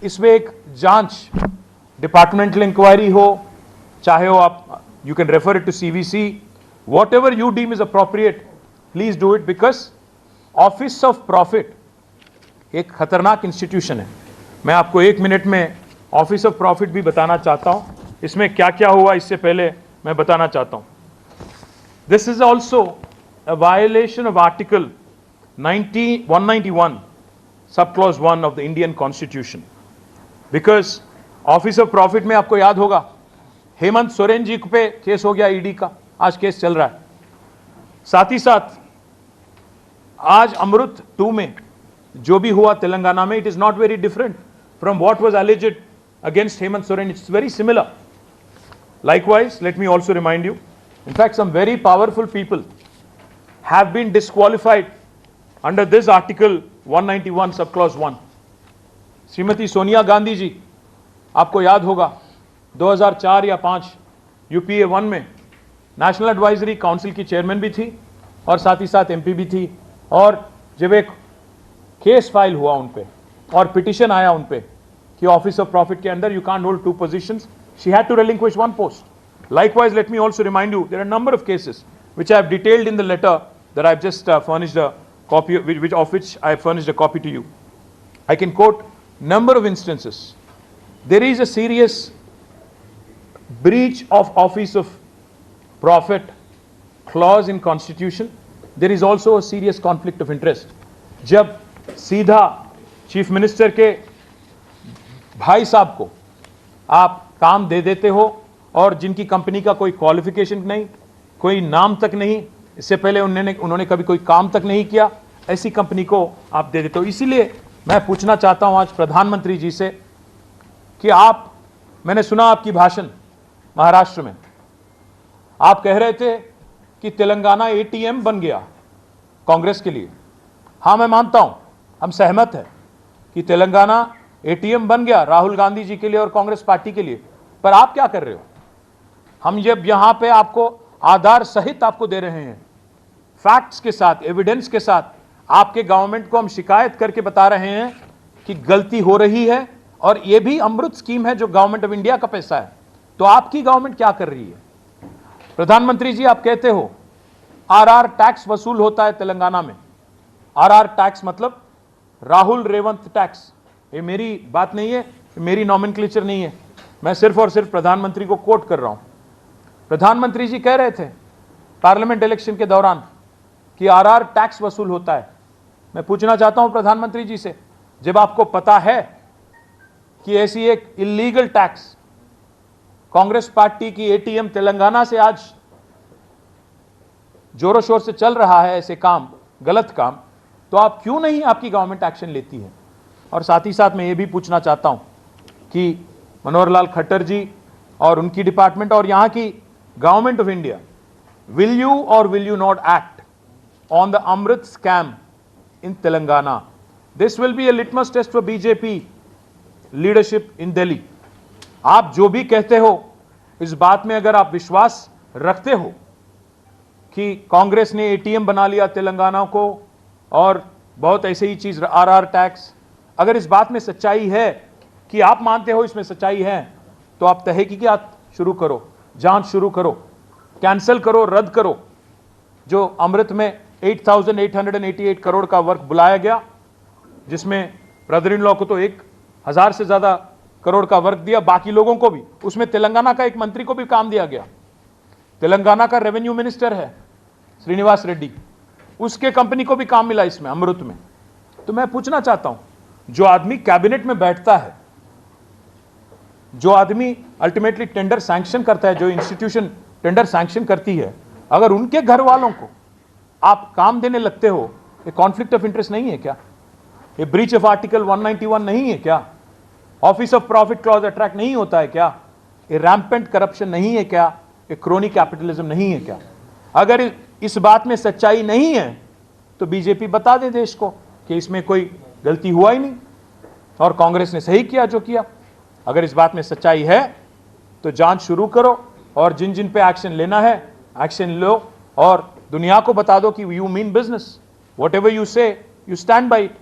इसमें एक जांच डिपार्टमेंटल इंक्वायरी हो, चाहे हो आप, you can refer it to CVC, whatever you deem is appropriate, please do it, because office of profit एक खतरनाक इंस्टीट्यूशन है। मैं आपको 1 मिनट में ऑफिस ऑफ प्रॉफिट भी बताना चाहता हूं, इसमें क्या क्या हुआ इससे पहले मैं बताना चाहता हूं। This is also a violation of article 191 sub clause 1 of the Indian constitution, because office of profit में आपको याद होगा हेमंत सोरेन जी पे केस हो गया ईडी का, आज केस चल रहा है। साथ ही साथ आज अमृत 2 में जो भी हुआ तेलंगाना में, it is not very different from what was alleged against Hemant Soren. It's very similar. Likewise, let me also remind you, in fact some very powerful people have been disqualified under this article 191 subclause 1. Shrimati Sonia Gandhi ji, आपको याद होगा 2004 या 5 UPA 1 में national advisory council की chairman भी थी और साथ ही साथ एमपी भी थी, और जब एक केस फाइल हुआ उन पे और पिटिशन आया उन पे कि ऑफिस ऑफ प्रॉफिट के अंदर you can't hold 2 positions, she had to relinquish 1 post. Likewise, let me also remind you, there are a number of cases which I have detailed in the letter that I have just furnished a copy, of which I have furnished a copy to you. I can quote number of instances. There is a serious breach of office of profit clause in constitution. There is also a serious conflict of interest. जब सीधा chief minister के भाई साहब को आप काम दे देते हो और जिनकी कंपनी का कोई क्वालिफिकेशन नहीं, कोई नाम तक नहीं, इससे पहले उन्होंने कभी कोई काम तक नहीं किया, ऐसी कंपनी को आप दे देते हो। इसीलिए मैं पूछना चाहता हूं आज प्रधानमंत्री जी से कि आप, मैंने सुना आपकी भाषण महाराष्ट्र में, आप कह रहे थे कि तेलंगाना एटीएम बन गया कांग्रेस के लिए। हाँ, मैं मानता हूं, हम सहमत हैं कि तेलंगाना एटीएम बन गया राहुल गांधी जी के लिए और कांग्रेस पार्टी के लिए, पर आप क्या कर रहे हो? हम जब यहां पे आपको आधार सहित आपको दे रहे हैं, फैक्ट्स के साथ, एविडेंस के साथ, आपके गवर्नमेंट को हम शिकायत करके बता रहे हैं कि गलती हो रही है और यह भी अमृत स्कीम है जो गवर्नमेंट ऑफ इंडिया का पैसा है, तो आपकी गवर्नमेंट क्या कर रही है? प्रधानमंत्री जी, आप कहते हो आरआर टैक्स वसूल होता है तेलंगाना में। आरआर टैक्स मतलब राहुल रेवंत टैक्स। ये मेरी बात नहीं है, मेरी नॉमेनक्लेचर नहीं है, मैं सिर्फ और सिर्फ प्रधानमंत्री को कोट कर रहा हूं। प्रधानमंत्री जी कह रहे थे पार्लियामेंट इलेक्शन के दौरान कि आरआर टैक्स वसूल होता है। मैं पूछना चाहता हूं प्रधानमंत्री जी से, जब आपको पता है कि ऐसी एक इलीगल टैक्स कांग्रेस पार्टी की एटीएम तेलंगाना से आज जोरों शोर से चल रहा है, ऐसे काम, गलत काम, तो आप क्यों नहीं, आपकी गवर्नमेंट एक्शन लेती है? और साथ ही साथ मैं ये भी पूछना चाहता हूं कि मनोहर लाल खट्टर जी और उनकी डिपार्टमेंट और यहां की government of India, will you or will you not act on the Amrit scam in Telangana? This will be a litmus test for BJP leadership in Delhi. आप जो भी कहते हो, इस बात में अगर आप विश्वास रखते हो कि कांग्रेस ने एटीएम बना लिया तेलंगाना को और बहुत ऐसे ही चीज, आरआर टैक्स, अगर इस बात में सच्चाई है कि आप मानते हो इसमें सच्चाई है, तो आप तहकीकात शुरू करो, जांच शुरू करो, कैंसिल करो, रद्द करो। जो अमृत में 8,888 करोड़ का वर्क बुलाया गया, जिसमें ब्रदर इन लॉ को तो 1,000 से ज्यादा करोड़ का वर्क दिया, बाकी लोगों को भी, उसमें तेलंगाना का एक मंत्री को भी काम दिया गया। तेलंगाना का रेवेन्यू मिनिस्टर है श्रीनिवास रेड्डी, उसके कंपनी को भी काम मिला इसमें अमृत में। तो मैं पूछना चाहता हूं, जो आदमी कैबिनेट में बैठता है, जो आदमी अल्टीमेटली टेंडर सैंक्शन करता है, जो इंस्टीट्यूशन टेंडर सैंक्शन करती है, अगर उनके घर वालों को आप काम देने लगते हो, ये कॉन्फ्लिक्ट ऑफ इंटरेस्ट नहीं है क्या? ये ब्रीच ऑफ आर्टिकल 191 नहीं है क्या? Office of profit clause attract नहीं होता है क्या? ये रैम्पेंट करप्शन नहीं है क्या? ये क्रोनी कैपिटलिज्म नहीं है क्या? अगर इस बात में सच्चाई नहीं है तो बीजेपी बता दे देश को कि इसमें कोई गलती हुआ ही नहीं और कांग्रेस ने सही किया जो किया। अगर इस बात में सच्चाई है तो जांच शुरू करो और जिन जिन पे एक्शन लेना है एक्शन लो और दुनिया को बता दो कि you mean business, whatever you से यू स्टैंड बाय इट।